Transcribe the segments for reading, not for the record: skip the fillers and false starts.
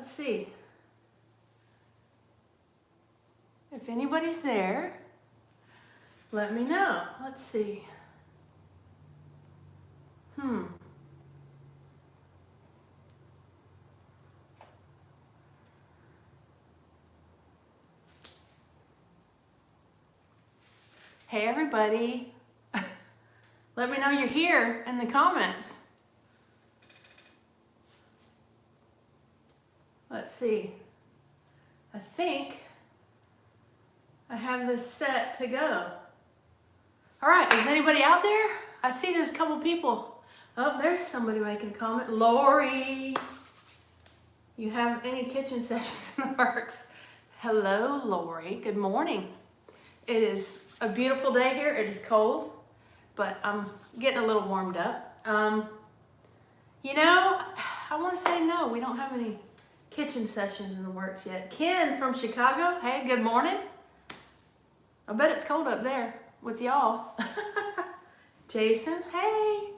Let's see. If anybody's there, let me know. Let's see. Hey everybody. Let me know you're here in the comments. Let's see. I think I have this set to go. All right, is anybody out there? I see there's a couple people. Oh, there's somebody making a comment. Lori, you have any kitchen sessions in the works? Hello, Lori. Good morning. It is a beautiful day here. It is cold, but I'm getting a little warmed up. You know, I want to say no, we don't have any kitchen sessions in the works yet. Ken from Chicago, hey, good morning. I bet it's cold up there with y'all. Jason, hey.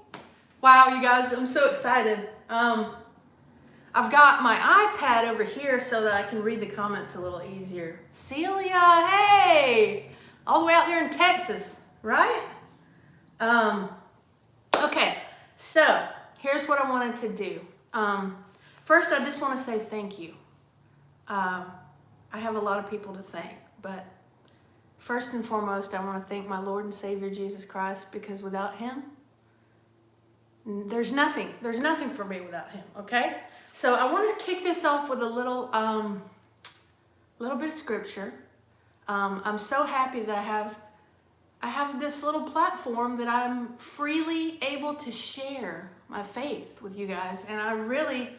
Wow, you guys, I'm so excited. I've got my iPad over here so that I can read the comments a little easier. Celia, hey. All the way out there in Texas, right? Okay, so here's what I wanted to do. First, I just want to say thank you. I have a lot of people to thank, but first and foremost, I want to thank my Lord and Savior Jesus Christ, because without him, there's nothing for me without him, okay? So I want to kick this off with a little bit of scripture. I'm so happy that I have this little platform that I'm freely able to share my faith with you guys, and I really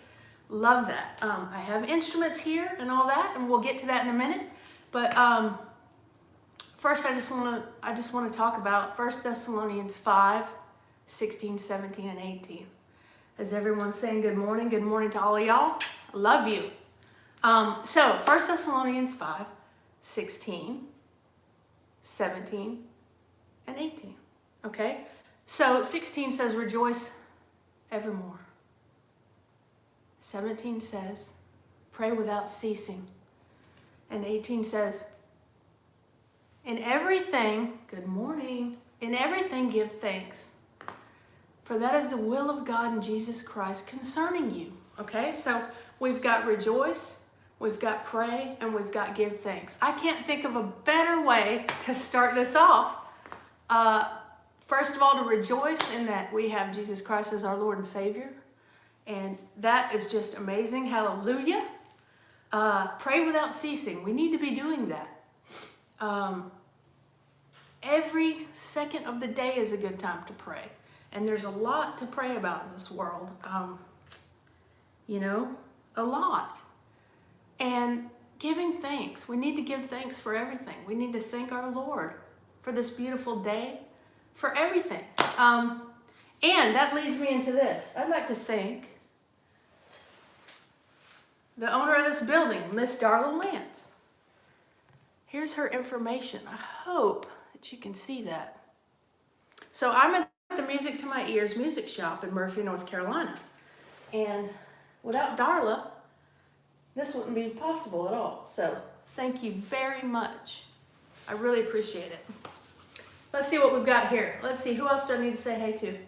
love that. I have instruments here and all that, and we'll get to that in a minute. But first, I just want to talk about 1 Thessalonians 5, 16, 17, and 18. Is everyone saying good morning? Good morning to all of y'all. I love you. So 1 Thessalonians 5, 16, 17, and 18. Okay? So 16 says, rejoice evermore. 17 says, pray without ceasing. And 18 says, in everything, good morning, in everything give thanks, for that is the will of God in Jesus Christ concerning you. Okay? So we've got rejoice, we've got pray, and we've got give thanks. I can't think of a better way to start this off. First of all, to rejoice in that we have Jesus Christ as our Lord and Savior. And that is just amazing. Hallelujah. Pray without ceasing. We need to be doing that. Every second of the day is a good time to pray. And there's a lot to pray about in this world. You know, a lot. And giving thanks. We need to give thanks for everything. We need to thank our Lord for this beautiful day, for everything. And that leads me into this. I'd like to thank the owner of this building, Miss Darla Lance. Here's her information. I hope that you can see that. So I'm at the Music to My Ears music shop in Murphy, North Carolina. And without Darla, this wouldn't be possible at all. So thank you very much. I really appreciate it. Let's see what we've got here. Let's see, who else do I need to say hey to?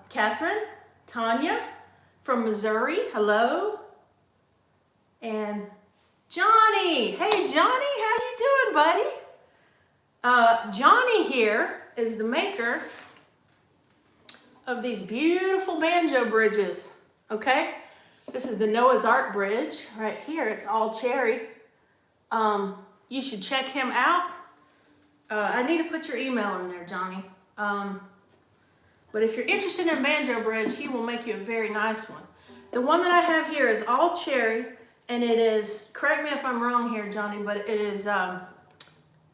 Catherine, Tanya from Missouri, hello. And Johnny, hey Johnny, how you doing, buddy? Johnny here is the maker of these beautiful banjo bridges, okay? This is the Noah's Ark bridge right here. It's all cherry. You should check him out. I need to put your email in there, Johnny. But if you're interested in banjo bridge, he will make you a very nice one. The one that I have here is all cherry, and it is, correct me if I'm wrong here, Johnny, but it is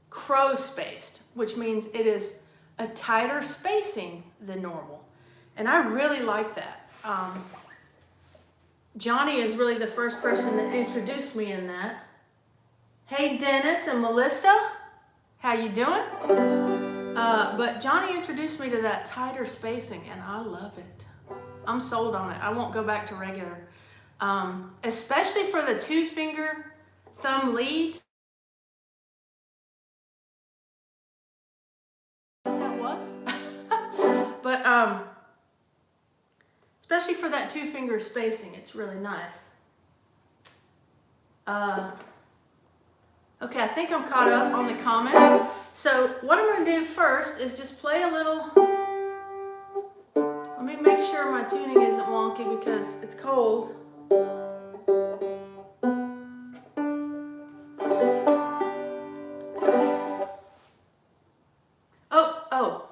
crow spaced, which means it is a tighter spacing than normal. And I really like that. Johnny is really the first person that introduced me in that. Hey, Dennis and Melissa, how you doing? But Johnny introduced me to that tighter spacing, and I love it. I'm sold on it. I won't go back to regular. especially for the 2-finger thumb leads. That was, but especially for that 2-finger spacing, it's really nice. Okay, I think I'm caught up on the comments. So what I'm going to do first is just play a little. Let me make sure my tuning isn't wonky because it's cold. Oh,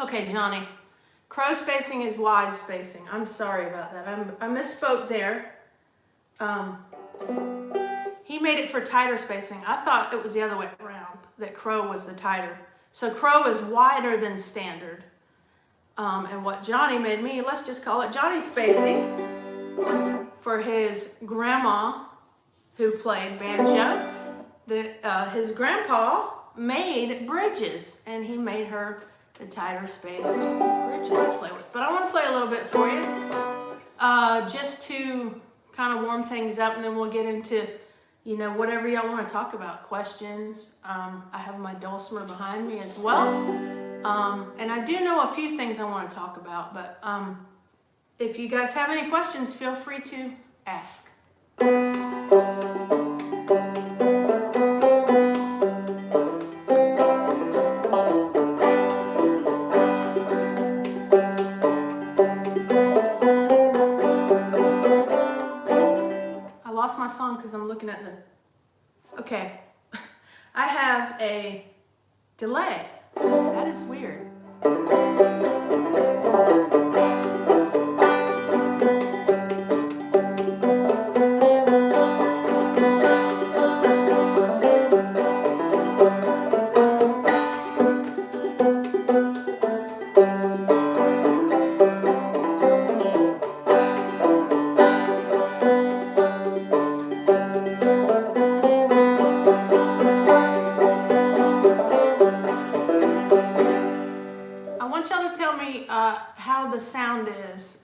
okay, Johnny. Crow spacing is wide spacing. I'm sorry about that. I misspoke there. He made it for tighter spacing. I thought it was the other way around, that crow was the tighter. So crow is wider than standard. And what Johnny made me, let's just call it Johnny spacing, for his grandma who played banjo. His grandpa made bridges, and he made her the tighter spaced bridges to play with. But I want to play a little bit for you, just to kind of warm things up, and then we'll get into, you know, whatever y'all want to talk about, questions. I have my Dulcimer behind me as well. And I do know a few things I want to talk about, but if you guys have any questions, feel free to ask. I lost my song because I'm looking at the... Okay. I have a delay. That is weird. How the sound is.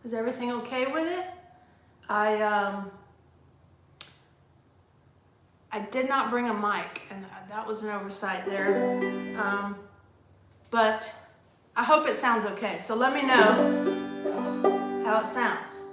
Is everything okay with it? I did not bring a mic, and that was an oversight there. But I hope it sounds okay. So let me know how it sounds.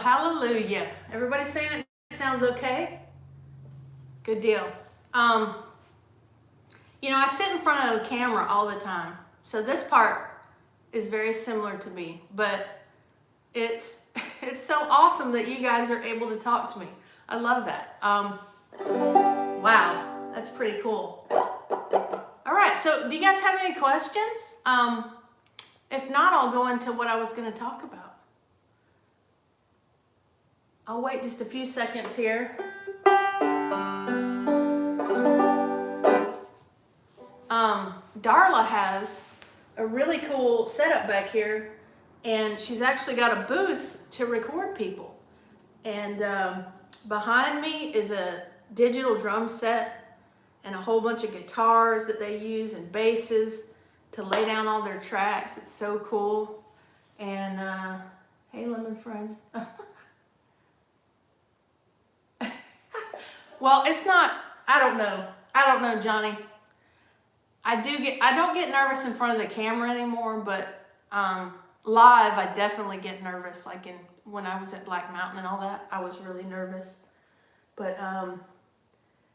Hallelujah. Everybody saying it sounds okay? Good deal. You know, I sit in front of a camera all the time, so this part is very similar to me, but it's so awesome that you guys are able to talk to me. I love that. Wow, that's pretty cool. All right, so do you guys have any questions? If not, I'll go into what I was going to talk about. I'll wait just a few seconds here. Darla has a really cool setup back here, and she's actually got a booth to record people. And behind me is a digital drum set and a whole bunch of guitars that they use and basses to lay down all their tracks. It's so cool. And hey, lemon friends. Well, it's not, I don't know, Johnny. I don't get nervous in front of the camera anymore, but live, I definitely get nervous. Like when I was at Black Mountain and all that, I was really nervous. But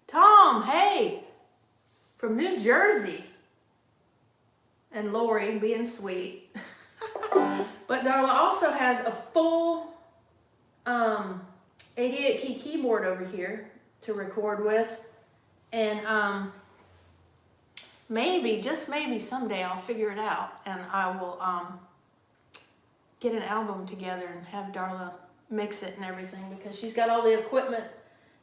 Tom, hey, from New Jersey. And Lori being sweet. But Darla also has a full 88 key keyboard over here to record with. And maybe, just maybe someday I'll figure it out and I will get an album together and have Darla mix it and everything, because she's got all the equipment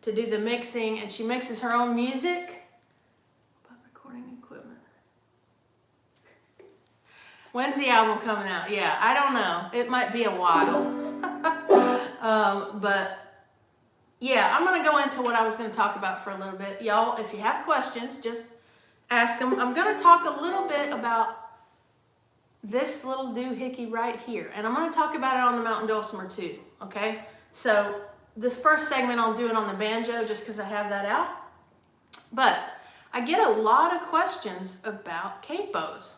to do the mixing and she mixes her own music. About recording equipment. When's the album coming out? Yeah, I don't know. It might be a while. But yeah, I'm going to go into what I was going to talk about for a little bit. Y'all, if you have questions, just ask them. I'm going to talk a little bit about this little doohickey right here. And I'm going to talk about it on the mountain dulcimer too, okay? So this first segment I'll do it on the banjo just because I have that out. But I get a lot of questions about capos.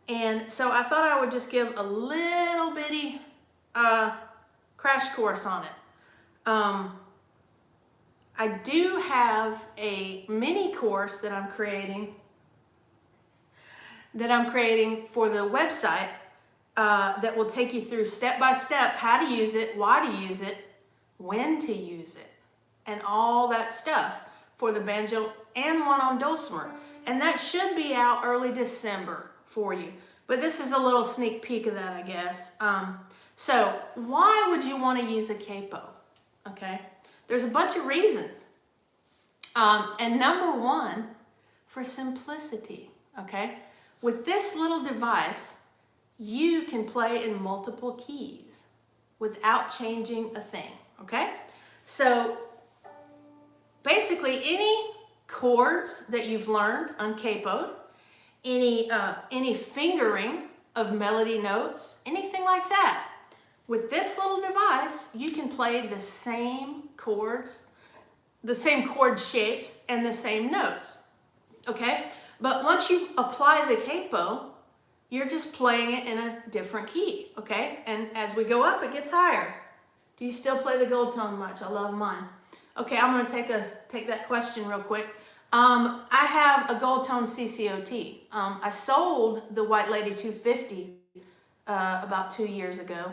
And so I thought I would just give a little bitty crash course on it. I do have a mini course that I'm creating for the website that will take you through step by step how to use it, why to use it, when to use it, and all that stuff for the banjo and one on dulcimer. And that should be out early December for you. But this is a little sneak peek of that, I guess. So why would you want to use a capo? Okay, there's a bunch of reasons. And number one, for simplicity, okay? With this little device, you can play in multiple keys without changing a thing, okay? So basically any chords that you've learned uncapoed, any fingering of melody notes, anything like that, with this little device, you can play the same chords, the same chord shapes, and the same notes, okay? But once you apply the capo, you're just playing it in a different key, okay? And as we go up, it gets higher. Do you still play the gold tone much? I love mine. Okay, I'm gonna take that question real quick. I have a gold tone CCOT. I sold the White Lady 250 about 2 years ago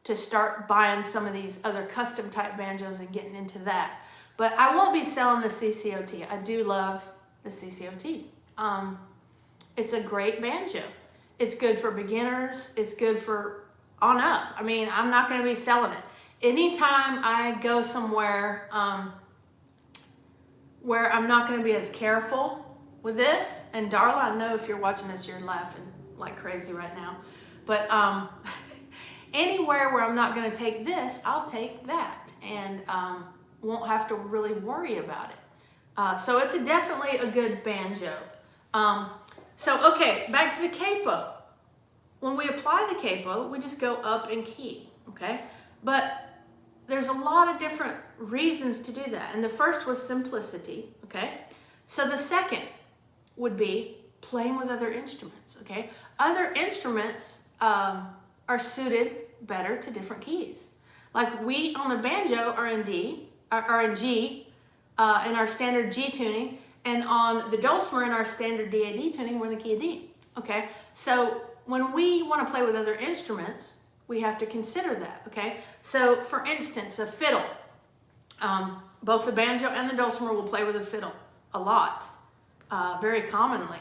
to start buying some of these other custom type banjos and getting into that. But I won't be selling the CCOT. I do love the CCOT. It's a great banjo. It's good for beginners. It's good for on up. I mean, I'm not going to be selling it. Anytime I go somewhere where I'm not going to be as careful with this, and Darla, I know if you're watching this, you're laughing like crazy right now, but anywhere where I'm not going to take this, I'll take that, and won't have to really worry about it. So it's definitely a good banjo. So okay, back to the capo. When we apply the capo, we just go up in key, okay? But there's a lot of different reasons to do that. And the first was simplicity, okay? So the second would be playing with other instruments, okay? Other instruments are suited better to different keys. Like we on the banjo are in D, are in G, in our standard G tuning, and on the dulcimer in our standard DAD tuning, we're in the key of D, okay? So when we want to play with other instruments, we have to consider that, okay? So for instance, a fiddle. Both the banjo and the dulcimer will play with a fiddle a lot, very commonly.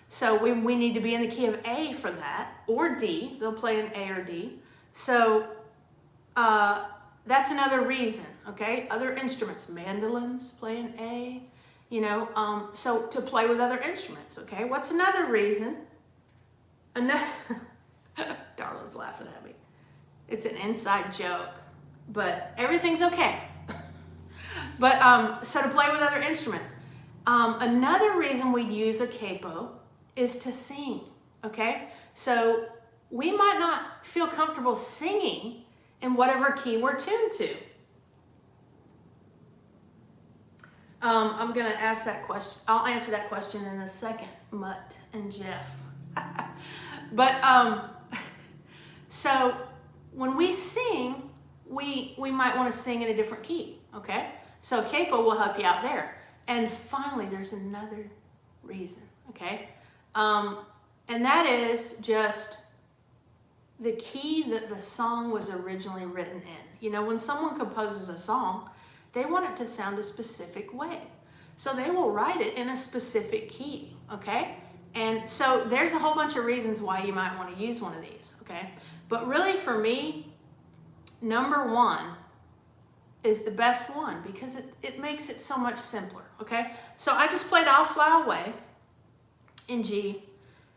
So we need to be in the key of A for that, or D. They'll play in A or D. So that's another reason, okay? Other instruments, mandolins play in A, you know, so to play with other instruments, okay? What's another reason? Darla's laughing at me. It's an inside joke, but everything's okay. But so to play with other instruments. Another reason we'd use a capo is to sing, okay? So we might not feel comfortable singing in whatever key we're tuned to. I'm gonna ask that question. I'll answer that question in a second, Mutt and Jeff. But so when we sing, we might want to sing in a different key, okay? So capo will help you out there. And finally, there's another reason, okay? And that is just the key that the song was originally written in. You know, when someone composes a song, they want it to sound a specific way. So they will write it in a specific key, okay? And so there's a whole bunch of reasons why you might want to use one of these, okay? But really for me, number one is the best one because it makes it so much simpler, okay? So I just played I'll Fly Away in G.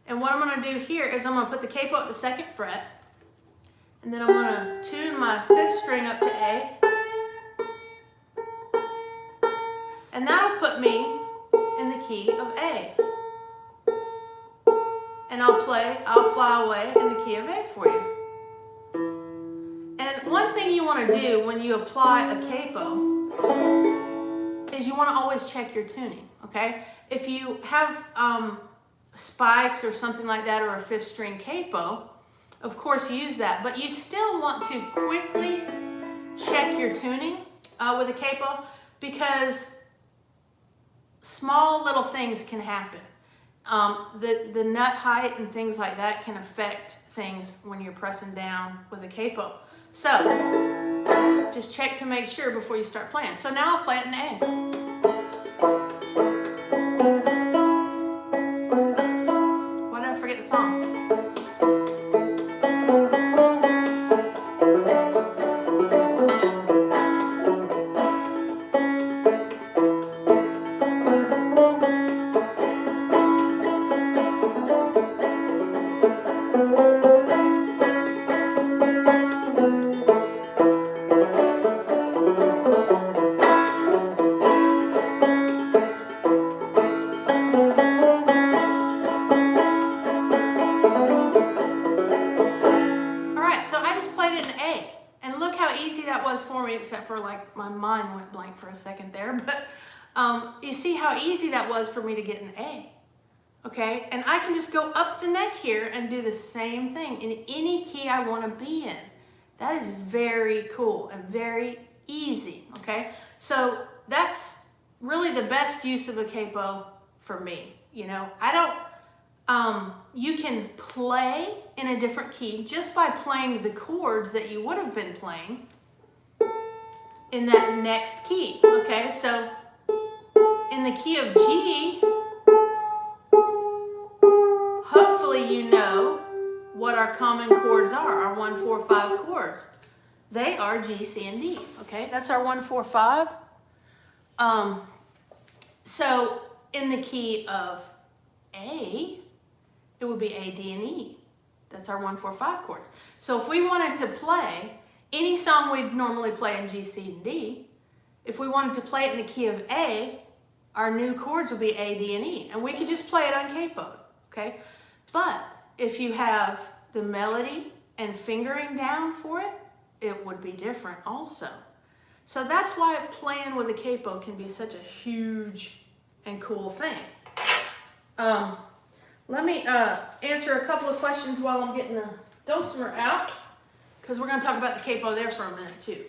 And what I'm gonna do here is I'm gonna put the capo at the 2nd fret, and then I'm gonna tune my 5th string up to A. And that'll put me in the key of A. And I'll play I'll Fly Away in the key of A for you. And one thing you want to do when you apply a capo is you want to always check your tuning, okay? If you have spikes or something like that, or a 5th string capo, of course use that, but you still want to quickly check your tuning with a capo because small little things can happen. The nut height and things like that can affect things when you're pressing down with a capo. So just check to make sure before you start playing. So now I'll play it in A. Why did I forget the song? Except for like my mind went blank for a second there, but you see how easy that was for me to get an A, okay? And I can just go up the neck here and do the same thing in any key I want to be in. That is very cool and very easy, okay? So that's really the best use of a capo for me. You know, you can play in a different key just by playing the chords that you would have been playing in that next key, okay? So in the key of G, hopefully you know what our common chords are, our 1, 4, 5 chords. They are G, C, and D, okay? That's our 1, 4, 5. So in the key of A, it would be A, D, and E. That's our 1, 4, 5 chords. So if we wanted to play any song we'd normally play in G, C, and D, if we wanted to play it in the key of A, our new chords would be A, D, and E. And we could just play it on capo, okay? But if you have the melody and fingering down for it, it would be different also. So that's why playing with a capo can be such a huge and cool thing. Let me answer a couple of questions while I'm getting the Dulcimer out, because we're going to talk about the capo there for a minute too.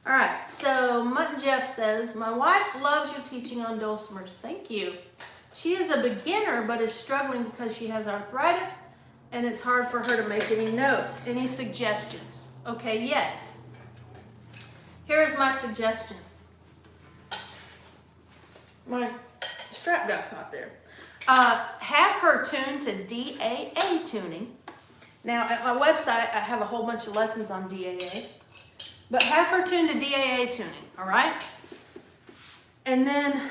All right, so Mutton Jeff says, my wife loves your teaching on dulcimers. Thank you. She is a beginner but is struggling because she has arthritis and it's hard for her to make any notes. Any suggestions? Okay, yes. Here is my suggestion. My strap got caught there. Have her tune to DAA tuning. Now, at my website, I have a whole bunch of lessons on DAA, but have her tune to DAA tuning, all right? And then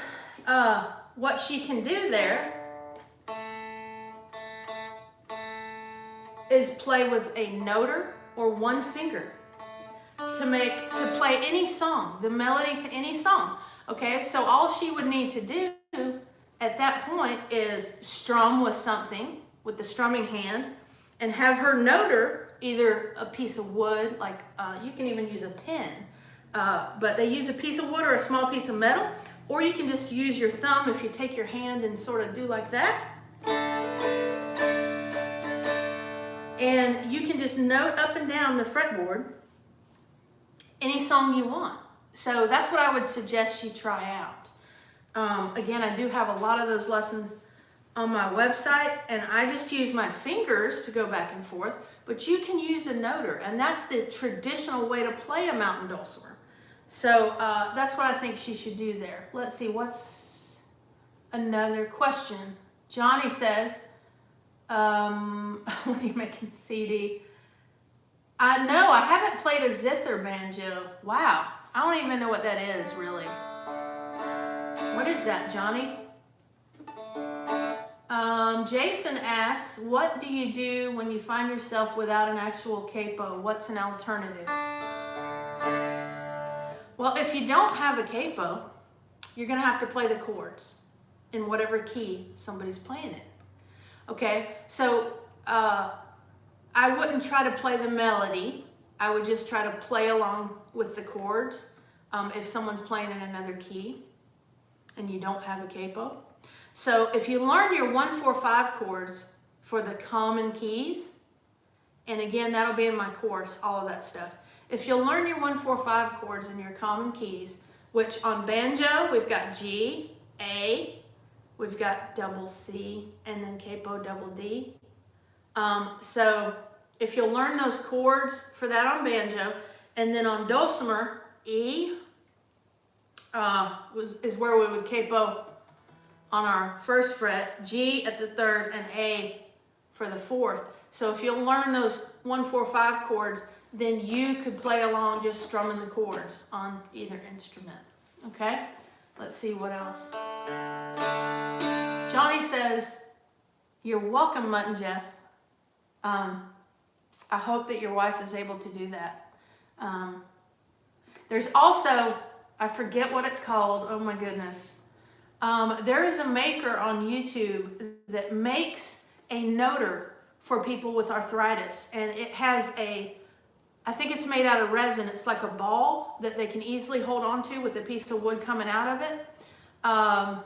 what she can do there is play with a noter or one finger to play any song, the melody to any song, okay? So all she would need to do at that point is strum with something, with the strumming hand, and have her noter, either a piece of wood, like you can even use a pen, but they use a piece of wood or a small piece of metal, or you can just use your thumb if you take your hand and sort of do like that. And you can just note up and down the fretboard any song you want. So that's what I would suggest she try out. Again, I do have a lot of those lessons on my website, and I just use my fingers to go back and forth, but you can use a noter, and that's the traditional way to play a mountain dulcimer. So that's what I think she should do there. Let's see, what's another question Johnny says, what are you making, CD? No, I haven't played a zither banjo. Wow, I don't even know what that is, really. What is that, Johnny? Jason asks, what do you do when you find yourself without an actual capo? What's an alternative? Well, if you don't have a capo, you're going to have to play the chords in whatever key somebody's playing it. Okay, so I wouldn't try to play the melody. I would just try to play along with the chords if someone's playing in another key and you don't have a capo. So if you learn your 1, 4, 5 chords for the common keys, and again, that'll be in my course, all of that stuff. If you'll learn your 1, 4, 5 chords in your common keys, which on banjo, we've got G, A, we've got double C, and then capo double D. So if you'll learn those chords for that on banjo, and then on Dulcimer, E is where we would capo on our 1st fret, G at the 3rd, and A for the 4th. So if you'll learn those 1, 4, 5 chords, then you could play along just strumming the chords on either instrument. Okay? Let's see what else. Johnny says, you're welcome, Mutton Jeff. I hope that your wife is able to do that. There's also, I forget what it's called, oh my goodness. There is a maker on YouTube that makes a noter for people with arthritis, and it has I think it's made out of resin. It's like a ball that they can easily hold on to with a piece of wood coming out of it. Wow.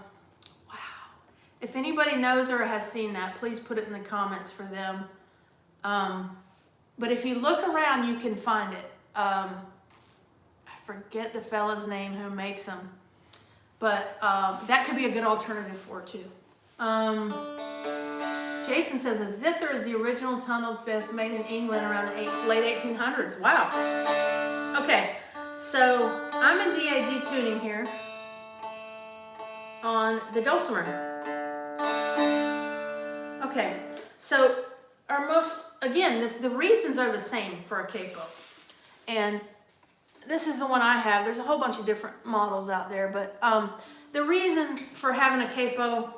If anybody knows or has seen that, please put it in the comments for them. But if you look around, you can find it. I forget the fella's name who makes them. But that could be a good alternative for it too. Jason says a zither is the original tunneled fifth made in England around the late 1800s. Wow. Okay, so I'm in DAD tuning here on the Dulcimer. Okay, so the reasons are the same for a capo. And this is the one I have. There's a whole bunch of different models out there, but the reason for having a capo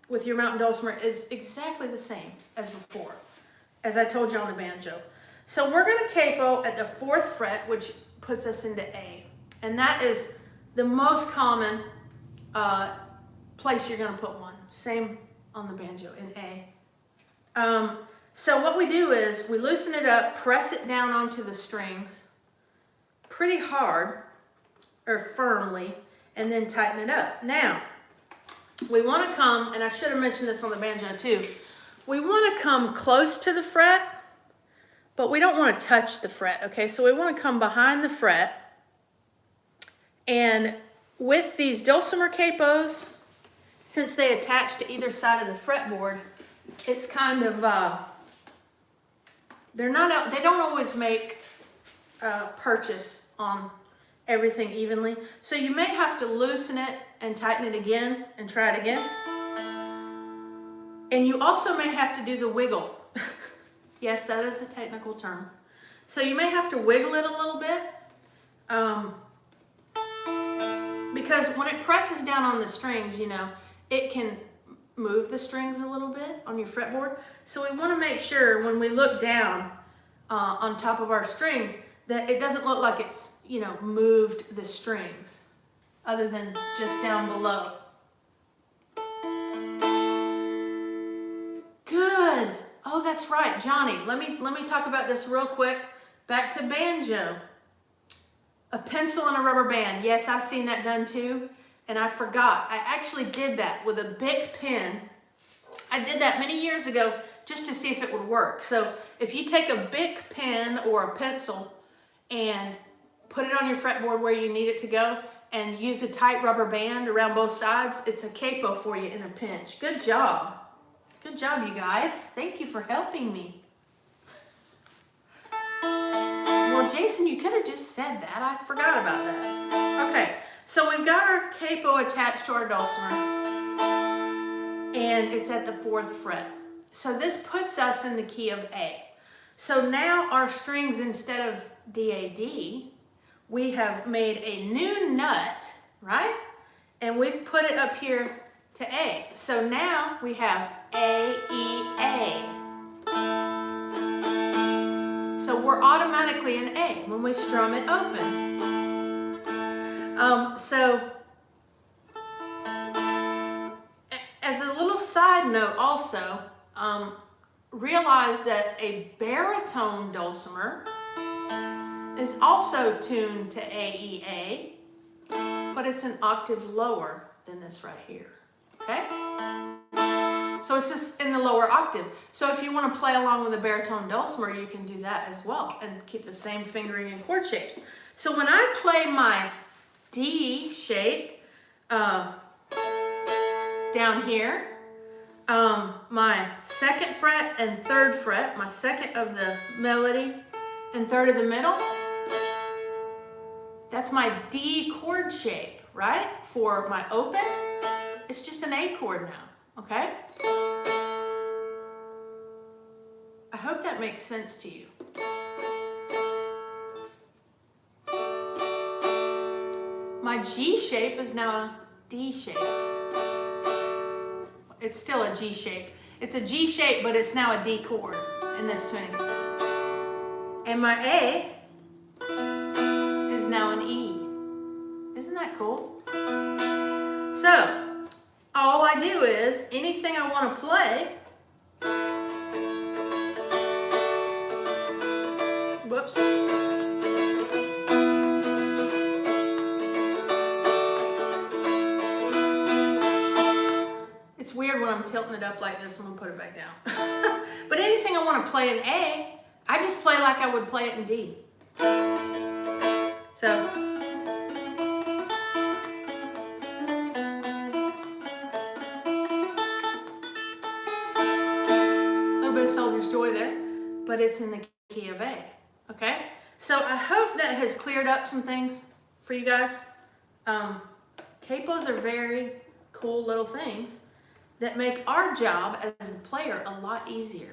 with your mountain dulcimer is exactly the same as before, as I told you on the banjo. So we're going to capo at the 4th fret, which puts us into A. And that is the most common place you're going to put one. Same on the banjo, in A. So what we do is we loosen it up, press it down onto the strings pretty hard, or firmly, and then tighten it up. Now, we want to come, and I should have mentioned this on the banjo too, we want to come close to the fret, but we don't want to touch the fret, okay? So we want to come behind the fret, and with these Dulcimer capos, since they attach to either side of the fretboard, it's kind of, they don't always make purchase on everything evenly. So you may have to loosen it and tighten it again and try it again. And you also may have to do the wiggle. Yes, that is a technical term. So you may have to wiggle it a little bit because when it presses down on the strings, it can move the strings a little bit on your fretboard. So we want to make sure when we look down on top of our strings that it doesn't look like it's, moved the strings other than just down below. Good. Oh, that's right, Johnny. Let me talk about this real quick. Back to banjo. A pencil and a rubber band. Yes, I've seen that done too. And I forgot. I actually did that with a Bic pen. I did that many years ago just to see if it would work. So if you take a Bic pen or a pencil and put it on your fretboard where you need it to go and use a tight rubber band around both sides, it's a capo for you in a pinch. Good job. Good job, you guys. Thank you for helping me. Well, Jason, you could have just said that. I forgot about that. Okay, so we've got our capo attached to our Dulcimer. and it's at the 4th fret. So this puts us in the key of A. So now our strings, instead of D-A-D, we have made a new nut, right? And we've put it up here to A. So now we have A, E, A. So we're automatically in A when we strum it open. As a little side note also, realize that a baritone dulcimer is also tuned to A, E, A, but it's an octave lower than this right here, okay? So it's just in the lower octave. So if you want to play along with a baritone dulcimer, you can do that as well and keep the same fingering and chord shapes. So when I play my D shape down here, my 2nd fret and 3rd fret, my 2nd of the melody and 3rd of the middle, that's my D chord shape, right? For my open, it's just an A chord now, okay? I hope that makes sense to you. My G shape is now a D shape. It's still a G shape. It's a G shape, but it's now a D chord in this tuning. And my A is now an E. Isn't that cool? So, all I do is, anything I want to play, whoops. It's weird when I'm tilting it up like this. I'm going to put it back down. But anything I want to play in A, I just play like I would play it in D. So, a little bit of Soldier's Joy there, but it's in the key of A, okay? So I hope that has cleared up some things for you guys. Capos are very cool little things that make our job as the player a lot easier,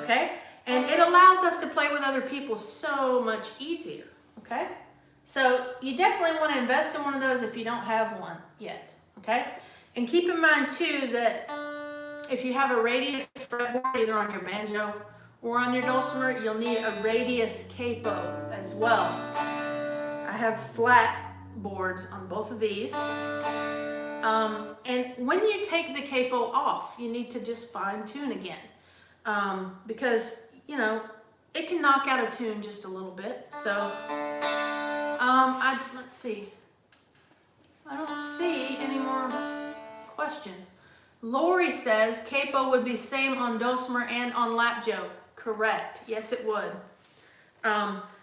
okay? And it allows us to play with other people so much easier, okay? So you definitely want to invest in one of those if you don't have one yet, okay? And keep in mind too that if you have a radius fretboard either on your banjo or on your dulcimer, you'll need a radius capo as well. I have flat boards on both of these. And when you take the capo off, you need to just fine tune again. Because, you know, it can knock out a tune just a little bit. So, let's see. I don't see any more questions. Lori says capo would be same on dulcimer and on lapjo. Correct. Yes, it would.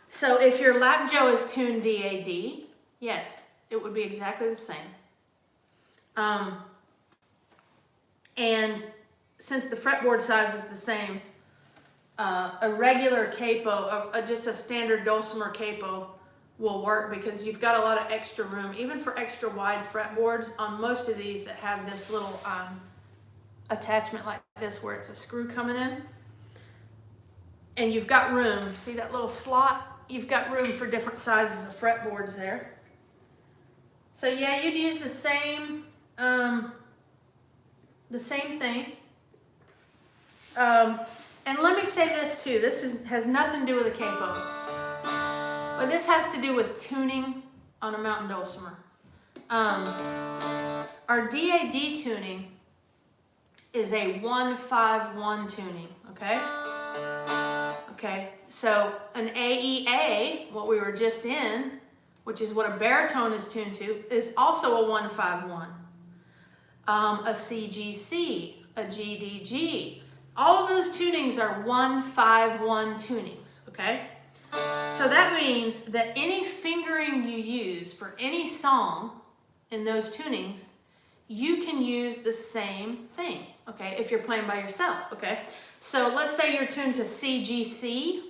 So if your lapjo is tuned D-A-D, yes, it would be exactly the same. And since the fretboard size is the same, a regular capo, just a standard dulcimer capo will work because you've got a lot of extra room, even for extra wide fretboards on most of these that have this little attachment like this where it's a screw coming in. And you've got room, see that little slot? You've got room for different sizes of fretboards there. So yeah, you'd use the same thing. And let me say this too, has nothing to do with a capo, but this has to do with tuning on a mountain dulcimer. Our DAD tuning is a 1-5-1 tuning, okay? Okay, so an AEA, what we were just in, which is what a baritone is tuned to, is also a 1-5-1. A CGC, a GDG, all of those tunings are 1-5-1 tunings, okay? So that means that any fingering you use for any song in those tunings, you can use the same thing, okay, if you're playing by yourself, okay? So let's say you're tuned to CGC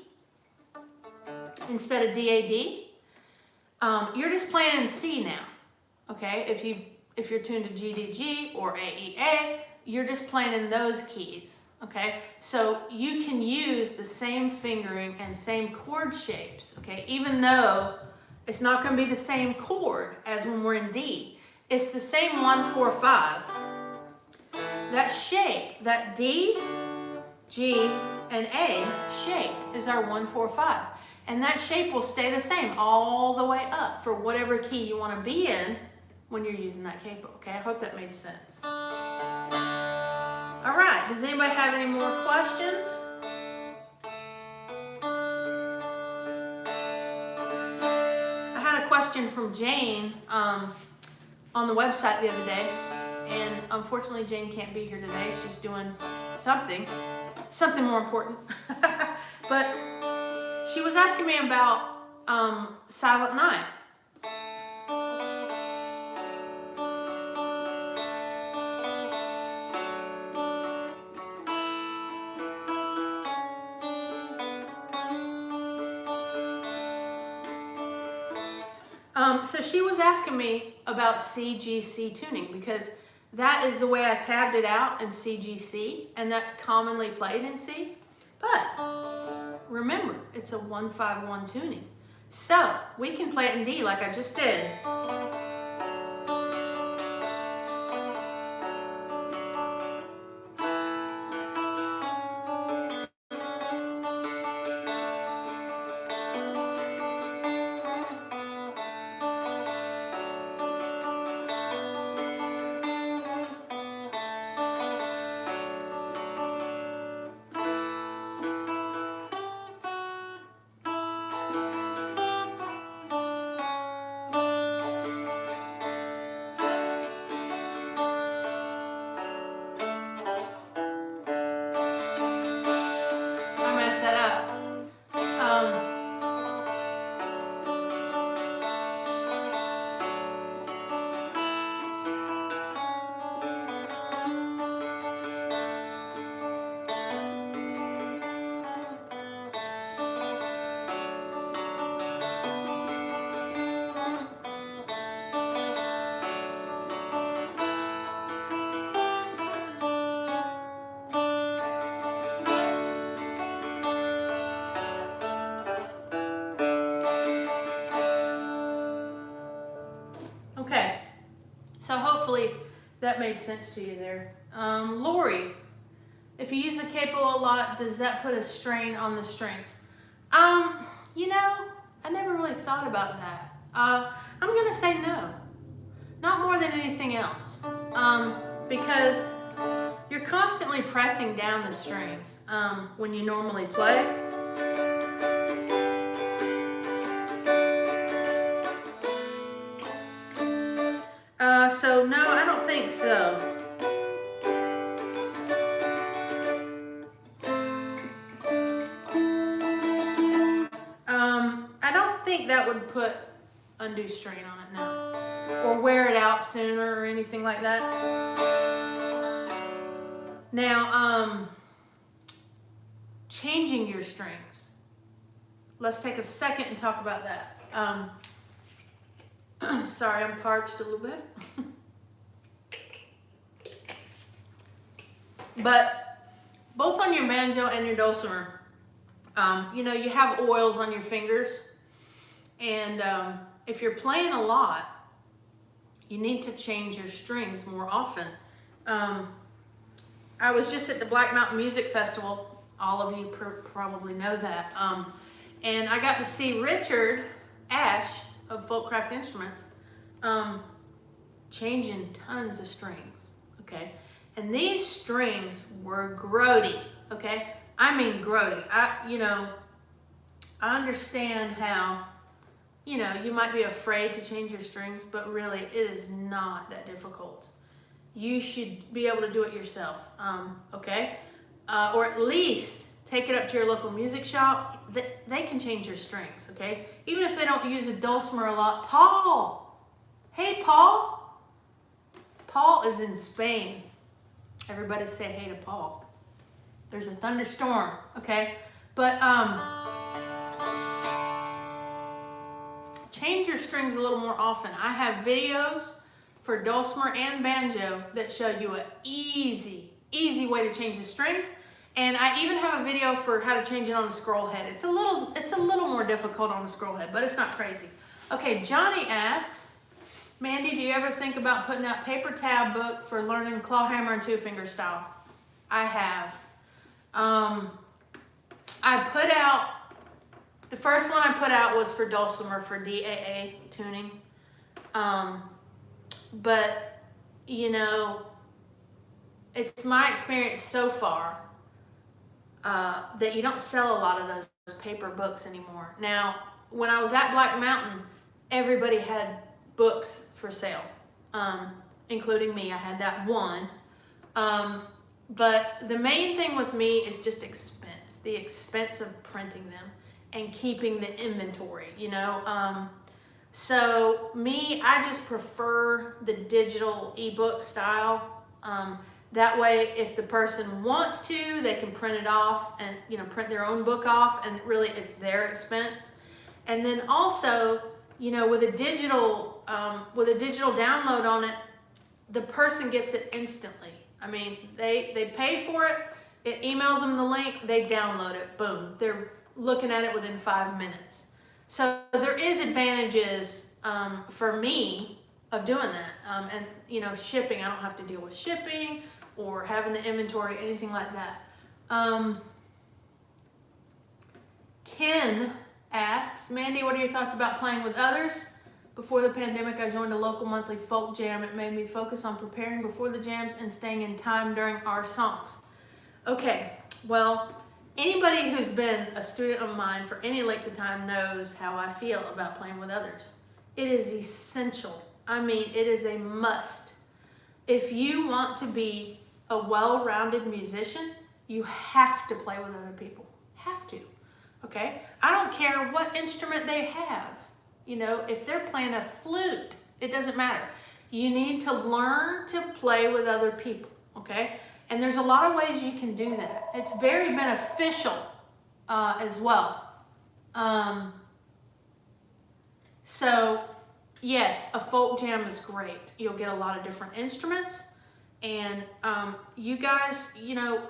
instead of DAD. You're just playing in C now, okay? If you're tuned to GDG or AEA, you're just playing in those keys, okay? So you can use the same fingering and same chord shapes, okay? Even though it's not gonna be the same chord as when we're in D. It's the same 1, 4, 5. That shape, that D, G, and A shape is our 1, 4, 5. And that shape will stay the same all the way up for whatever key you want to be in when you're using that capo, okay? I hope that made sense. All right, does anybody have any more questions? I had a question from Jane on the website the other day, and unfortunately Jane can't be here today. She's doing something more important. But she was asking me about Silent Night. So she was asking me about C-G-C tuning because that is the way I tabbed it out in C-G-C, and that's commonly played in C. But remember, it's a 1-5-1 tuning. So we can play it in D like I just did. Okay, so hopefully that made sense to you there. Lori, if you use a capo a lot, does that put a strain on the strings? You know, I never really thought about that. I'm gonna say no, not more than anything else, because you're constantly pressing down the strings when you normally play. So no, I don't think so. I don't think that would put undue strain on it, no. Or wear it out sooner or anything like that. Now, changing your strings. Let's take a second and talk about that. Sorry, I'm parched a little bit. But both on your banjo and your dulcimer, you know, you have oils on your fingers. And if you're playing a lot, you need to change your strings more often. I was just at the Black Mountain Music Festival. All of you probably know that. And I got to see Richard Ash of Folkcraft Instruments changing tons of strings, okay? And these strings were grody, okay? I mean grody. You know, I understand how, you know, you might be afraid to change your strings, but really it is not that difficult. You should be able to do it yourself, okay? Or at least take it up to your local music shop. They can change your strings, okay? Even if they don't use a dulcimer a lot. Paul! Hey, Paul! Paul is in Spain. Everybody say hey to Paul. There's a thunderstorm, okay? But change your strings a little more often. I have videos for Dulcimer and Banjo that show you an easy way to change the strings. And I even have a video for how to change it on a scroll head. It's a little more difficult on a scroll head, but it's not crazy. Okay, Johnny asks, Mandy, do you ever think about putting out paper tab book for learning claw hammer and two finger style? I have. I put out, the first one I put out was for Dulcimer for DAA tuning. But, you know, it's my experience so far that you don't sell a lot of those paper books anymore. Now, when I was at Black Mountain, everybody had books for sale, including me. I had that one. But the main thing with me is just expense, the expense of printing them and keeping the inventory, you know. So me, I just prefer the digital ebook style. That way, if the person wants to, they can print it off and, you know, print their own book off, and really it's their expense. And then also, you know, with a digital download on it, the person gets it instantly. I mean, they pay for it, it emails them the link, they download it, boom. They're looking at it within 5 minutes. So there is advantages for me of doing that. And, you know, shipping, I don't have to deal with shipping or having the inventory, anything like that. Ken asks, Mandy, what are your thoughts about playing with others? Before the pandemic, I joined a local monthly folk jam. It made me focus on preparing before the jams and staying in time during our songs. Okay, well, anybody who's been a student of mine for any length of time knows how I feel about playing with others. It is essential. I mean, it is a must. If you want to be a well-rounded musician, you have to play with other people. Have to, okay? I don't care what instrument they have. You know, if they're playing a flute, it doesn't matter. You need to learn to play with other people, okay? And there's a lot of ways you can do that. It's very beneficial as well. So, yes, a folk jam is great. You'll get a lot of different instruments. And you guys, you know,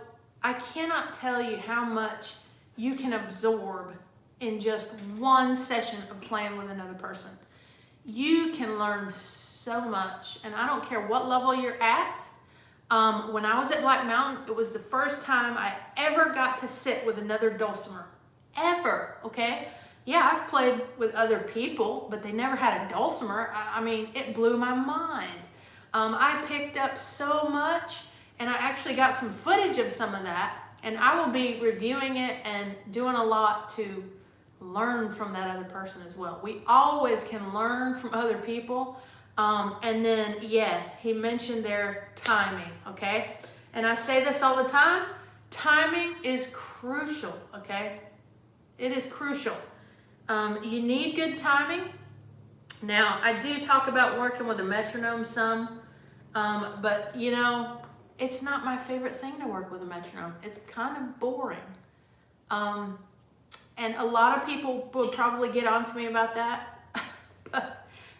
I cannot tell you how much you can absorb in just one session of playing with another person. You can learn so much, and I don't care what level you're at. When I was at Black Mountain, it was the first time I ever got to sit with another Dulcimer. Ever, okay? Yeah, I've played with other people, but they never had a Dulcimer. I mean, it blew my mind. I picked up so much, and I actually got some footage of some of that, and I will be reviewing it and doing a lot to learn from that other person as well. We always can learn from other people. And then, yes, he mentioned their timing, okay? And I say this all the time, timing is crucial, okay? It is crucial. You need good timing. Now, I do talk about working with a metronome some, but, you know, it's not my favorite thing to work with a metronome. It's kind of boring. And a lot of people will probably get on to me about that.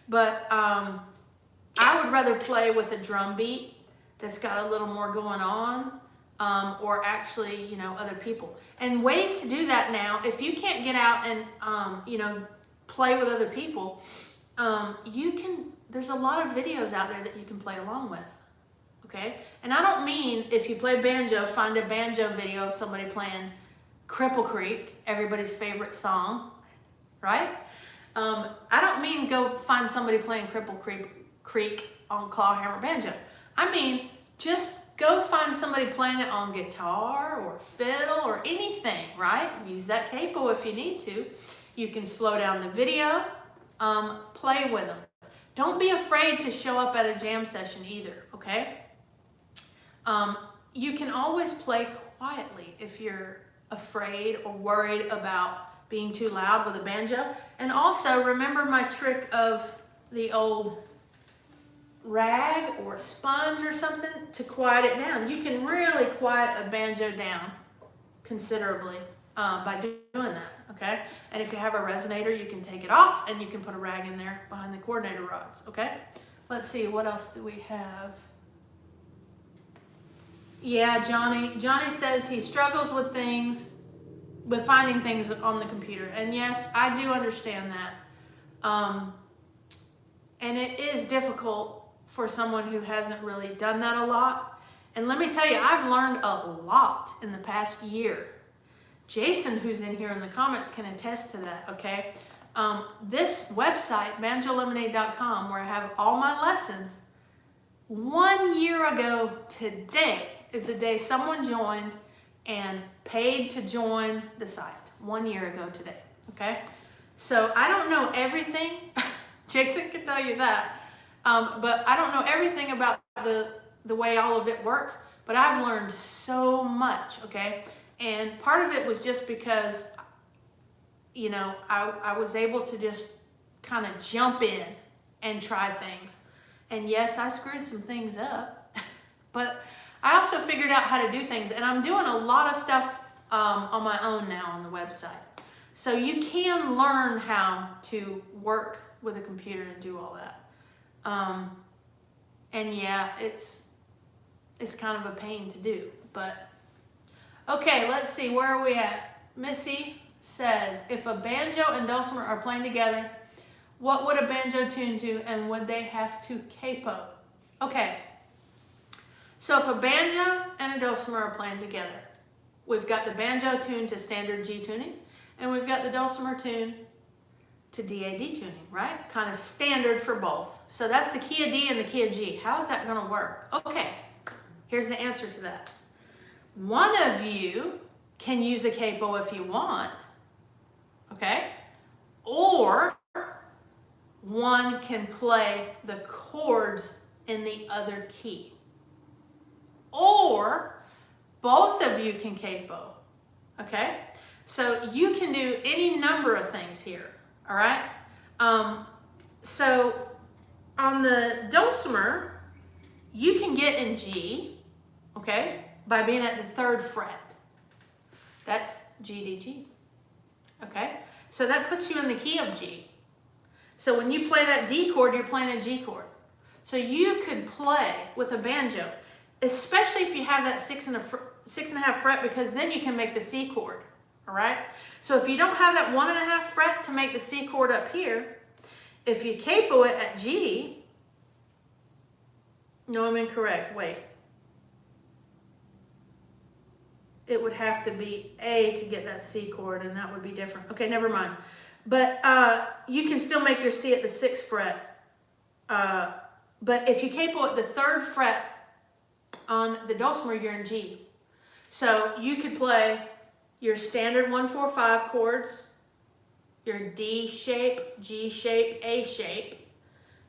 but I would rather play with a drum beat that's got a little more going on, or actually, you know, other people. And ways to do that now, if you can't get out and, you know, play with other people, there's a lot of videos out there that you can play along with, okay? And I don't mean if you play banjo, find a banjo video of somebody playing Cripple Creek, everybody's favorite song, right? I don't mean go find somebody playing Cripple Creek on clawhammer banjo. I mean, just go find somebody playing it on guitar or fiddle or anything, right? Use that capo if you need to. You can slow down the video, play with them. Don't be afraid to show up at a jam session either, okay? You can always play quietly if you're afraid or worried about being too loud with a banjo. And also remember my trick of the old rag or sponge or something to quiet it down. You can really quiet a banjo down considerably by doing that, okay? And if you have a resonator, you can take it off and you can put a rag in there behind the coordinator rods, okay? Let's see, what else do we have? Yeah, Johnny says he struggles with finding things on the computer. And yes, I do understand that. And it is difficult for someone who hasn't really done that a lot. And let me tell you, I've learned a lot in the past year. Jason, who's in here in the comments, can attest to that, okay? This website, banjolemonade.com, where I have all my lessons, 1 year ago today is the day someone joined and paid to join the site. 1 year ago today, okay? So I don't know everything. Jason can tell you that. But I don't know everything about the way all of it works, but I've learned so much, okay? And part of it was just because, you know, I was able to just kind of jump in and try things. And yes, I screwed some things up, but I also figured out how to do things. And I'm doing a lot of stuff on my own now on the website. So you can learn how to work with a computer and do all that. And yeah, it's kind of a pain to do, but okay, let's see, where are we at? Missy says, if a banjo and dulcimer are playing together, what would a banjo tune to, and would they have to capo? Okay, so if a banjo and a dulcimer are playing together, we've got the banjo tuned to standard G tuning, and we've got the dulcimer tuned to DAD tuning, right? Kind of standard for both. So that's the key of D and the key of G. How is that gonna work? Okay, here's the answer to that. One of you can use a capo if you want, okay? Or one can play the chords in the other key. Or both of you can capo, okay? So you can do any number of things here, all right? So on the dulcimer, you can get in G, okay? By being at the 3rd fret. That's G, D, G, okay? So that puts you in the key of G. So when you play that D chord, you're playing a G chord. So you could play with a banjo, especially if you have that 6.5 fret, because then you can make the C chord, all right? So if you don't have that 1.5 fret to make the C chord up here, if you capo it at G, no, I'm incorrect, wait. It would have to be A to get that C chord, and that would be different. Okay, never mind. But you can still make your C at the 6th fret. But if you capo at the 3rd fret on the dulcimer, you're in G. So you could play your standard 1-4-5 chords, your D shape, G shape, A shape,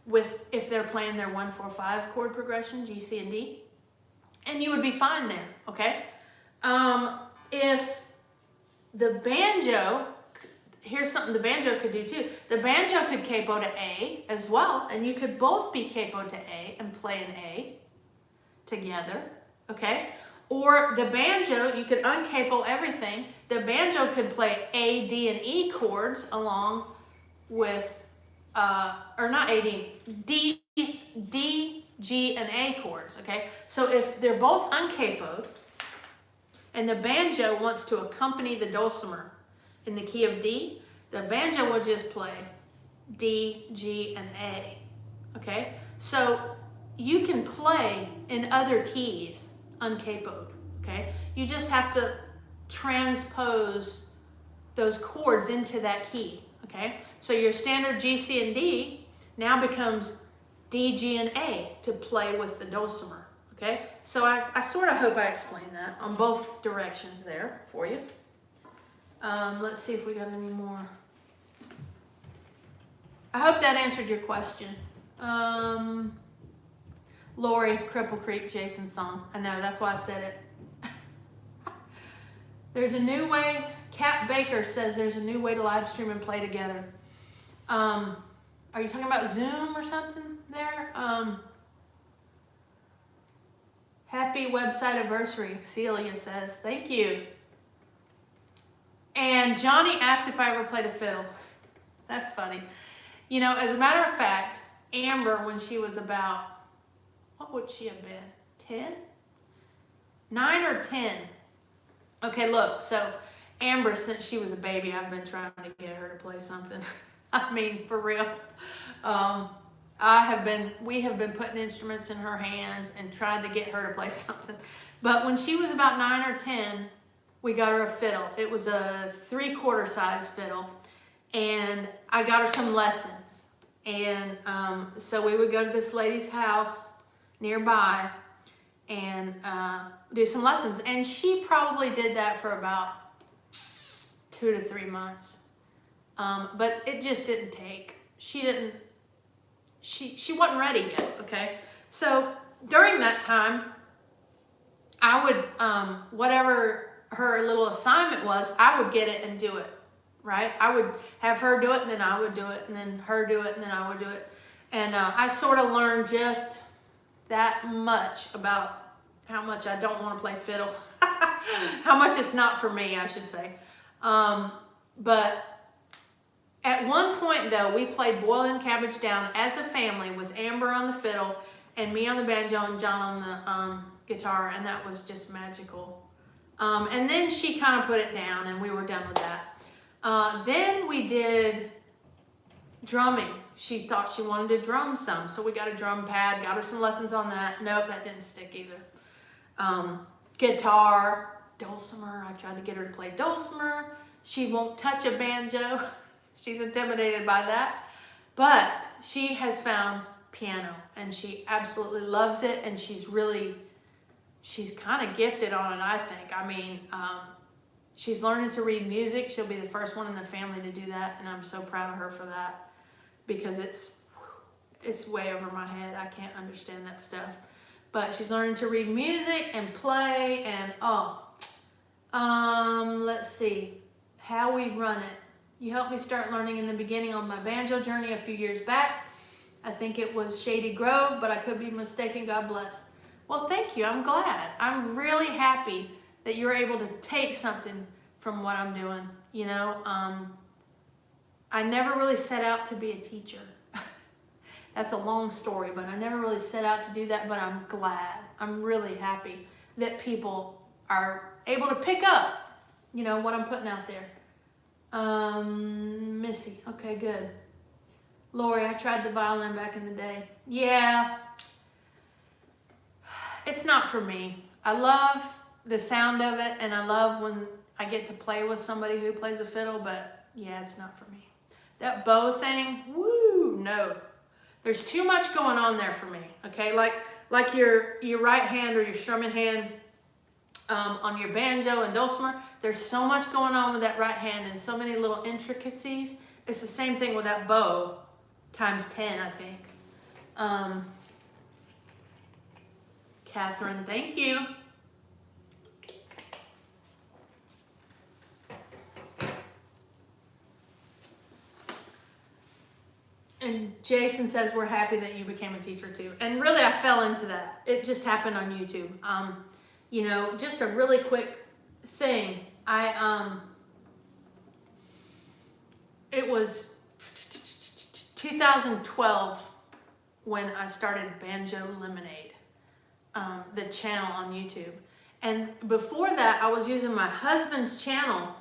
with if they're playing their 1-4-5 chord progression, G, C, and D, and you would be fine there, okay? If the banjo, here's something the banjo could do too. The banjo could capo to A as well, and you could both be capo to A and play an A together, okay? Or the banjo, you could uncapo everything. The banjo could play A, D, and E chords along with, or not A, D, D, G, and A chords, okay? So if they're both uncapoed, and the banjo wants to accompany the dulcimer in the key of D, the banjo will just play D, G, and A, okay? So you can play in other keys uncapoed, okay? You just have to transpose those chords into that key, okay? So your standard G, C, and D now becomes D, G, and A to play with the dulcimer. Okay, so I sort of hope I explained that on both directions there for you. Let's see if we got any more. I hope that answered your question. Lori, Cripple Creek, Jason's song. I know, that's why I said it. There's a new way, Kat Baker says there's a new way to live stream and play together. Are you talking about Zoom or something there? Happy website anniversary, Celia says. Thank you. And Johnny asked if I ever played a fiddle. That's funny. You know, as a matter of fact, Amber when she was about, what would she have been? 10? 9 or 10. Okay, look, so Amber, since she was a baby, I've been trying to get her to play something. I mean, for real. We have been putting instruments in her hands and trying to get her to play something. But when she was about 9 or 10, we got her a fiddle. It was a 3/4 size fiddle. And I got her some lessons. And so we would go to this lady's house nearby and do some lessons. And she probably did that for about 2 to 3 months. But it just didn't take. She wasn't ready yet, okay? So during that time, I would, whatever her little assignment was, I would get it and do it, right? I would have her do it, and then I would do it, and then her do it, and then I would do it. And I sort of learned just that much about how much I don't want to play fiddle. How much it's not for me, I should say. But at one point, though, we played Boil and Cabbage Down as a family with Amber on the fiddle and me on the banjo and John on the guitar, and that was just magical. And then she kind of put it down, and we were done with that. Then we did drumming. She thought she wanted to drum some, so we got a drum pad, got her some lessons on that. Nope, that didn't stick either. Guitar, Dulcimer. I tried to get her to play Dulcimer. She won't touch a banjo. She's intimidated by that. But she has found piano, and she absolutely loves it, and she's kind of gifted on it, I think. I mean, she's learning to read music. She'll be the first one in the family to do that, and I'm so proud of her for that, because it's way over my head. I can't understand that stuff. But she's learning to read music and play, and let's see how we run it. You helped me start learning in the beginning on my banjo journey a few years back. I think it was Shady Grove, but I could be mistaken. God bless. Well, thank you. I'm glad. I'm really happy that you're able to take something from what I'm doing. You know, I never really set out to be a teacher. That's a long story, but I never really set out to do that, but I'm glad. I'm really happy that people are able to pick up, you know, what I'm putting out there. Missy, okay, good. Lori, I tried the violin back in the day. Yeah, it's not for me. I love the sound of it, and I love when I get to play with somebody who plays a fiddle, but yeah, it's not for me. That bow thing, woo, no. There's too much going on there for me, okay? Like your right hand or your strumming hand on your banjo and dulcimer, there's so much going on with that right hand and so many little intricacies. It's the same thing with that bow times 10, I think. Catherine, thank you. And Jason says, we're happy that you became a teacher too. And really, I fell into that. It just happened on YouTube. You know, just a really quick thing. It was 2012 when I started Banjo Lemonade, the channel on YouTube. And before that, I was using my husband's channel,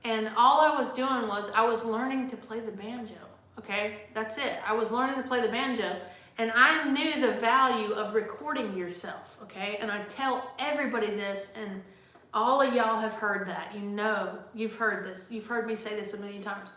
and all I was doing was I was learning to play the banjo. Okay, that's it. I was learning to play the banjo, and I knew the value of recording yourself, okay? And I tell everybody this, and all of y'all have heard that. You know, you've heard this. You've heard me say this a million times.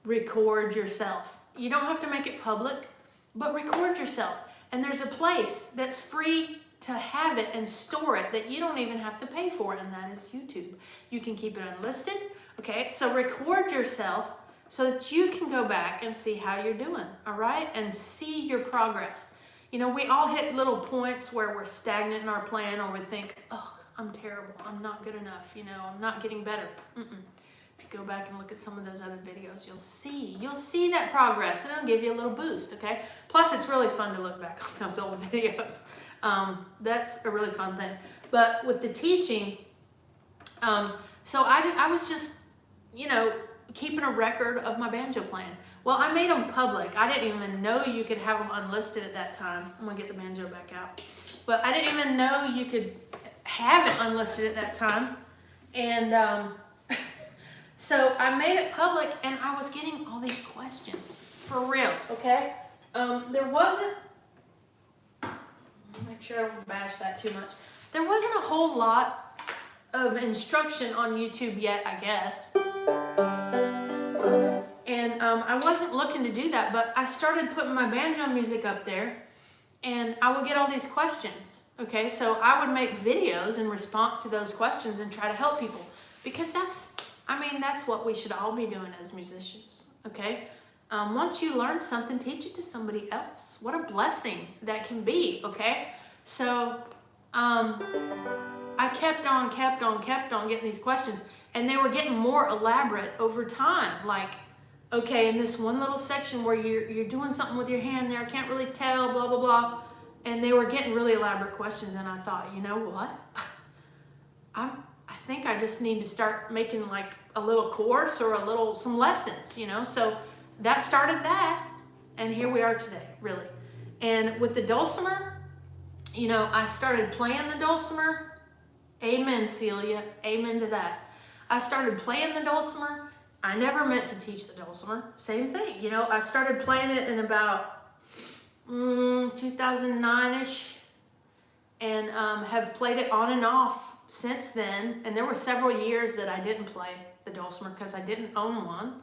Record yourself. You don't have to make it public, but record yourself. And there's a place that's free to have it and store it that you don't even have to pay for, and that is YouTube. You can keep it unlisted, okay? So record yourself so that you can go back and see how you're doing, all right? And see your progress. You know, we all hit little points where we're stagnant in our plan, or we think, oh, I'm terrible, I'm not good enough, you know, I'm not getting better. If you go back and look at some of those other videos, you'll see that progress, and it'll give you a little boost, okay? Plus, it's really fun to look back on those old videos. That's a really fun thing. But with the teaching, so I was just, you know, keeping a record of my banjo playing. Well, I made them public. I didn't even know you could have them unlisted at that time. I'm gonna get the banjo back out. But I didn't even know you could have it unlisted at that time. And so I made it public, and I was getting all these questions, for real, okay? There wasn't, make sure I don't bash that too much. There wasn't a whole lot of instruction on YouTube yet, I guess. And I wasn't looking to do that, but I started putting my banjo music up there, and I would get all these questions, okay? So I would make videos in response to those questions and try to help people, because that's what we should all be doing as musicians, okay? Once you learn something, teach it to somebody else. What a blessing that can be, okay? So I kept on getting these questions, and they were getting more elaborate over time. Like, okay, in this one little section where you're doing something with your hand there, I can't really tell, blah, blah, blah. And they were getting really elaborate questions, and I thought, you know what? I think I just need to start making like a little course or some lessons, you know? So that started that, and here we are today, really. And with the dulcimer, you know, I started playing the dulcimer. Amen, Celia. Amen to that. I started playing the dulcimer. I never meant to teach the dulcimer. Same thing, you know, I started playing it in about 2009-ish, and have played it on and off since then. And there were several years that I didn't play the dulcimer because I didn't own one.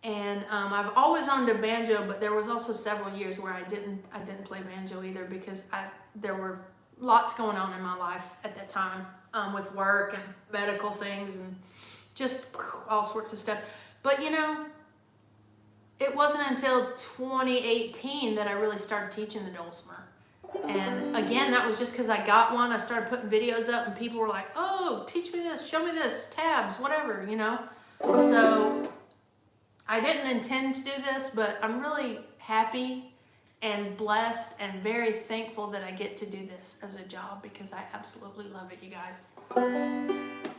And I've always owned a banjo, but there was also several years where I didn't play banjo either, because there were lots going on in my life at that time, with work and medical things and just all sorts of stuff. But you know, it wasn't until 2018 that I really started teaching the dulcimer. And again, that was just because I got one. I started putting videos up, and people were like, oh, teach me this, show me this, tabs, whatever, you know. So I didn't intend to do this, but I'm really happy and blessed and very thankful that I get to do this as a job, because I absolutely love it, you guys.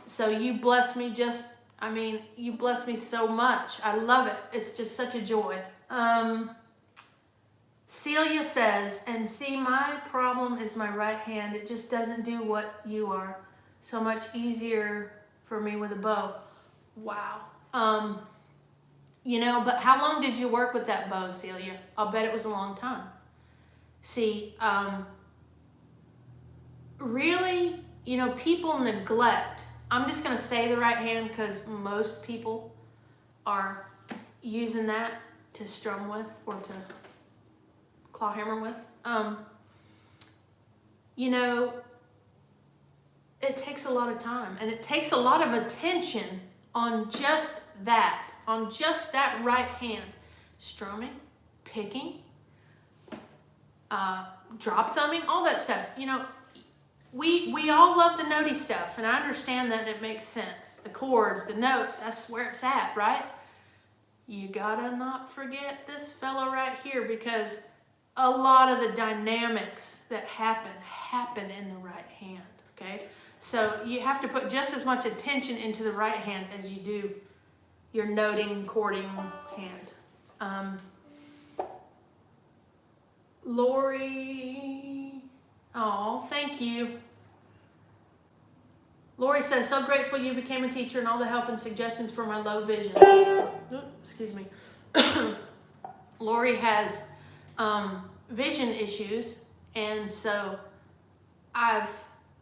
So you bless me you bless me so much. I love it. It's just such a joy. Celia says, and see, my problem is my right hand. It just doesn't do what you are. So much easier for me with a bow. Wow. You know, but how long did you work with that bow, Celia? I'll bet it was a long time. See, really, you know, people neglect. I'm just going to say the right hand because most people are using that to strum with or to claw hammer with. You know, it takes a lot of time, and it takes a lot of attention on just that right hand. Strumming, picking, drop thumbing, all that stuff. You know, we all love the notey stuff, and I understand that it makes sense. The chords, the notes, that's where it's at, right? You gotta not forget this fella right here, because a lot of the dynamics that happen in the right hand, okay? So you have to put just as much attention into the right hand as you do your noting, chording hand. Lori, oh, thank you. Lori says, so grateful you became a teacher and all the help and suggestions for my low vision. Excuse me. Lori has vision issues, and so I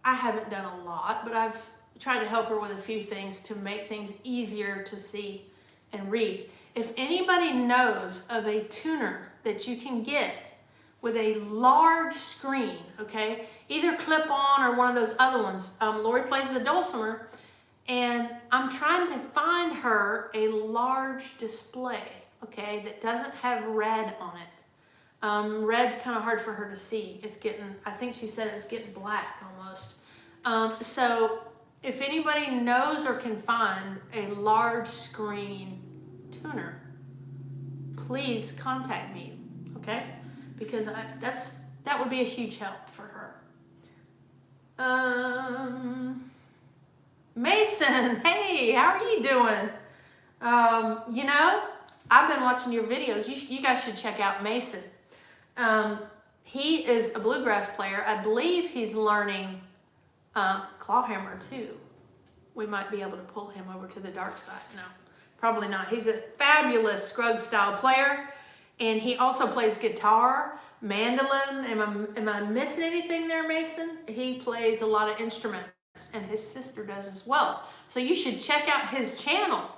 haven't done a lot, but I've tried to help her with a few things to make things easier to see and read. If anybody knows of a tuner that you can get with a large screen, okay, either clip-on or one of those other ones. Lori plays the dulcimer, and I'm trying to find her a large display, okay, that doesn't have red on it. Red's kind of hard for her to see. It's getting, I think she said it was getting black almost. So if anybody knows or can find a large screen tuner, please contact me, okay? Because that would be a huge help for her. Mason, hey, how are you doing? You know, I've been watching your videos. You guys should check out Mason. He is a bluegrass player. I believe he's learning clawhammer too. We might be able to pull him over to the dark side. No, probably not. He's a fabulous Scruggs style player, and he also plays guitar, mandolin. Am I missing anything there, Mason? He plays a lot of instruments, and his sister does as well. So you should check out his channel.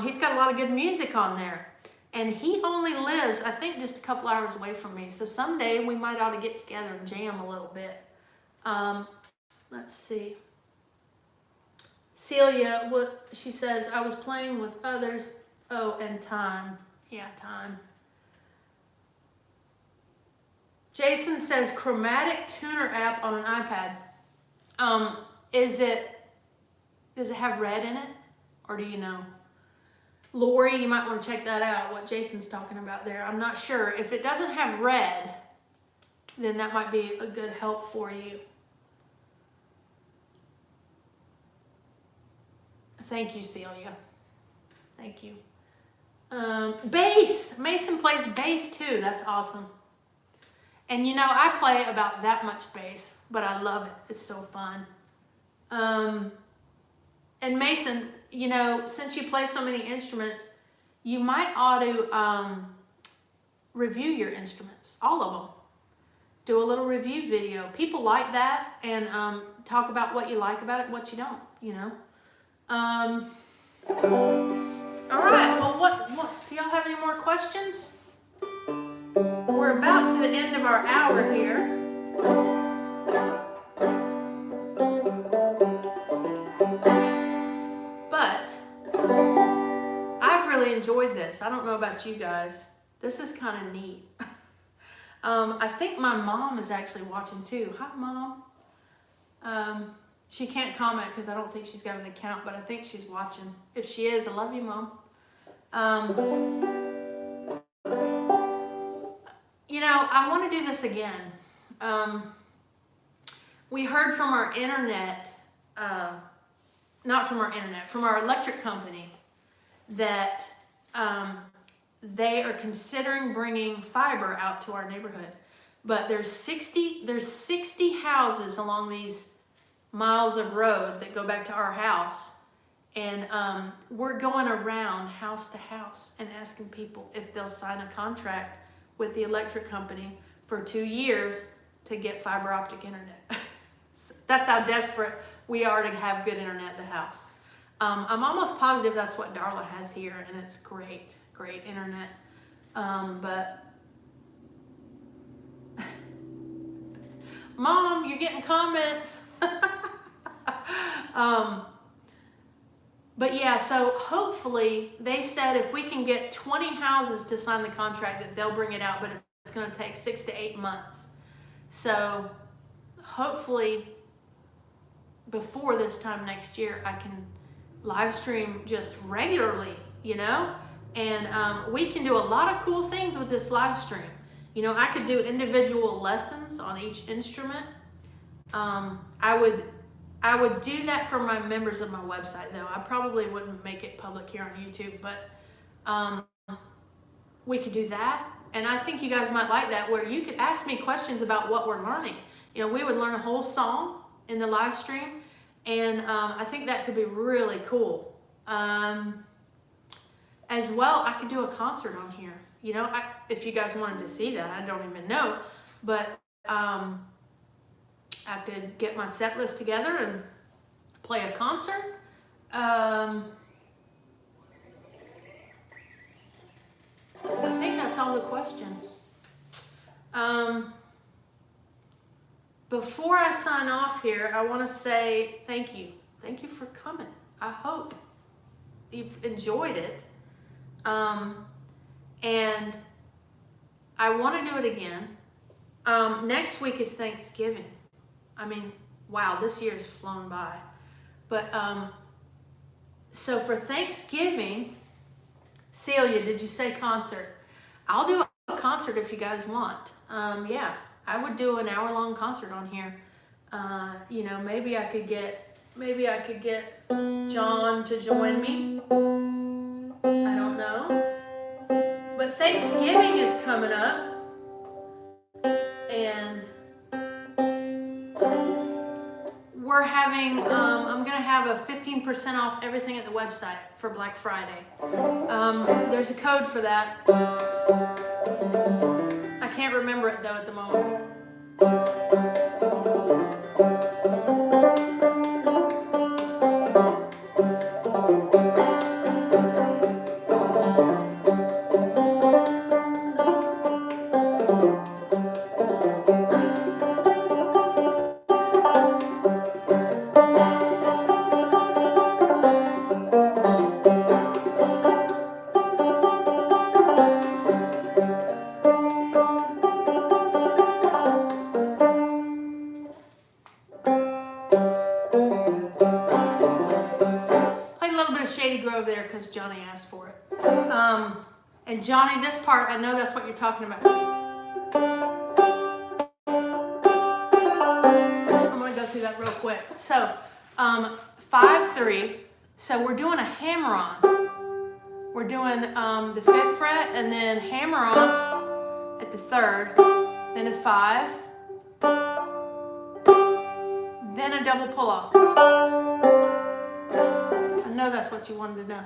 He's got a lot of good music on there. And he only lives, I think, just a couple hours away from me. So someday we might ought to get together and jam a little bit. Let's see. Celia, what she says, I was playing with others. Oh, and time. Yeah, time. Jason says, Chromatic Tuner app on an iPad. Does it have red in it? Or do you know? Lori, you might want to check that out, what Jason's talking about there. I'm not sure. If it doesn't have red, then that might be a good help for you. Thank you, Celia. Thank you. Bass. Mason plays bass too. That's awesome. And you know, I play about that much bass, but I love it. It's so fun. And Mason, you know, since you play so many instruments, you might ought to review your instruments, all of them. Do a little review video. People like that, and talk about what you like about it and what you don't, you know. All right, well, what do y'all have any more questions? We're about to the end of our hour here. Enjoyed this. I don't know about you guys. This is kind of neat. I think my mom is actually watching too. Hi, Mom. She can't comment because I don't think she's got an account, but I think she's watching. If she is, I love you, Mom. You know, I want to do this again. We heard from our internet, not from our internet, from our electric company, that they are considering bringing fiber out to our neighborhood, but there's 60 houses along these miles of road that go back to our house, and we're going around house to house and asking people if they'll sign a contract with the electric company for 2 years to get fiber optic internet. That's how desperate we are to have good internet at the house. I'm almost positive that's what Darla has here, and it's great internet. But Mom, you're getting comments. But yeah, so hopefully they said if we can get 20 houses to sign the contract that they'll bring it out, but it's going to take 6 to 8 months. So hopefully before this time next year, I can live stream just regularly, you know, and we can do a lot of cool things with this live stream. You know, I could do individual lessons on each instrument. I would do that for my members of my website, though. I probably wouldn't make it public here on YouTube, but we could do that. And I think you guys might like that, where you could ask me questions about what we're learning. You know, we would learn a whole song in the live stream. And I think that could be really cool. As well, I could do a concert on here. You know, if you guys wanted to see that, I don't even know. But I could get my set list together and play a concert. I think that's all the questions. Before I sign off here, I want to say thank you. Thank you for coming. I hope you've enjoyed it. And I want to do it again. Next week is Thanksgiving. I mean, wow, this year's flown by. But so for Thanksgiving, Celia, did you say concert? I'll do a concert if you guys want. Yeah. I would do an hour-long concert on here. You know, maybe I could get John to join me. Thanksgiving is coming up, and we're having, I'm gonna have a 15% off everything at the website for Black Friday. There's a code for that. I can't remember it though at the moment. There because Johnny asked for it. And Johnny, this part, I know that's what you're talking about. I'm going to go through that real quick. So, 5-3. So we're doing a hammer on. We're doing the 5th fret and then hammer on at the 3rd, then a 5, then a double pull off. I know that's what you wanted to know.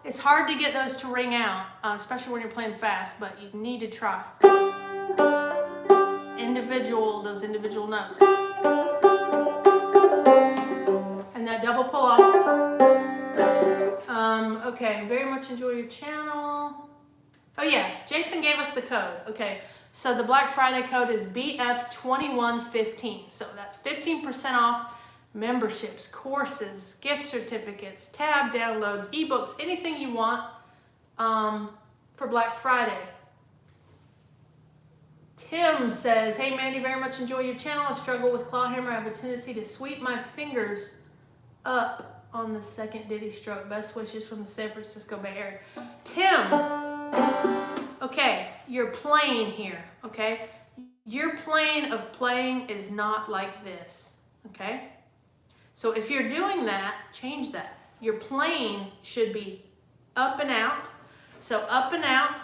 It's hard to get those to ring out, especially when you're playing fast, but you need to try. Those individual notes. And that double pull off. Okay, very much enjoy your channel. Oh yeah, Jason gave us the code. Okay, so the Black Friday code is BF2115. So that's 15% off memberships, courses, gift certificates, tab downloads, ebooks, anything you want for Black Friday. Tim says, hey Mandy, very much enjoy your channel. I struggle with claw hammer. I have a tendency to sweep my fingers up on the second ditty stroke. Best wishes from the San Francisco Bay Area. Tim, okay, you're playing here, okay? Your plane of playing is not like this, okay? So if you're doing that, change that. Your plane should be up and out. So up and out,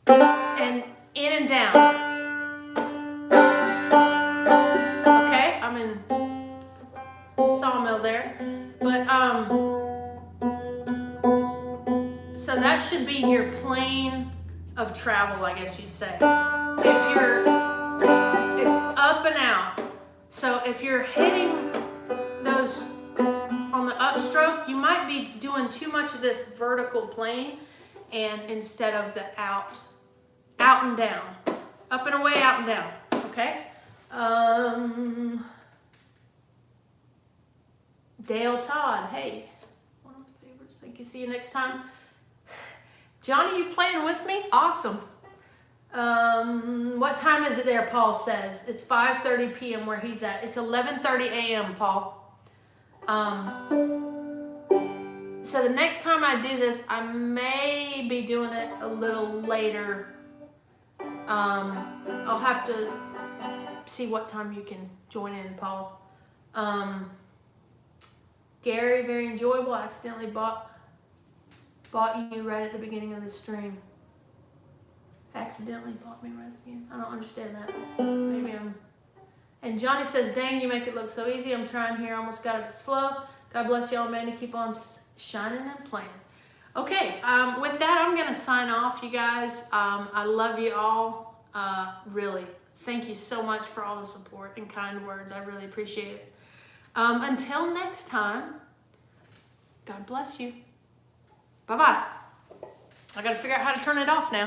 and in and down. Okay, I'm in sawmill there. But, so that should be your plane of travel, I guess you'd say. If you're, it's up and out. So if you're hitting those on the upstroke, you might be doing too much of this vertical plane, and instead of the out and down, up and away, out and down. Okay. Dale Todd, hey, one of my favorites. Thank you. See you next time. Johnny, you playing with me? Awesome. What time is it there? Paul says it's 5:30 p.m. where he's at. It's 11:30 a.m. Paul. So the next time I do this, I may be doing it a little later. I'll have to see what time you can join in, Paul. Gary, very enjoyable. I accidentally bought you right at the beginning of the stream. Accidentally bought me right at the beginning. I don't understand that. Maybe I'm... And Johnny says, dang, you make it look so easy. I'm trying here. Almost got a bit slow. God bless y'all, man, to keep on shining and playing. Okay, with that, I'm going to sign off, you guys. I love you all. Really. Thank you so much for all the support and kind words. I really appreciate it. Until next time, God bless you. Bye-bye. I got to figure out how to turn it off now.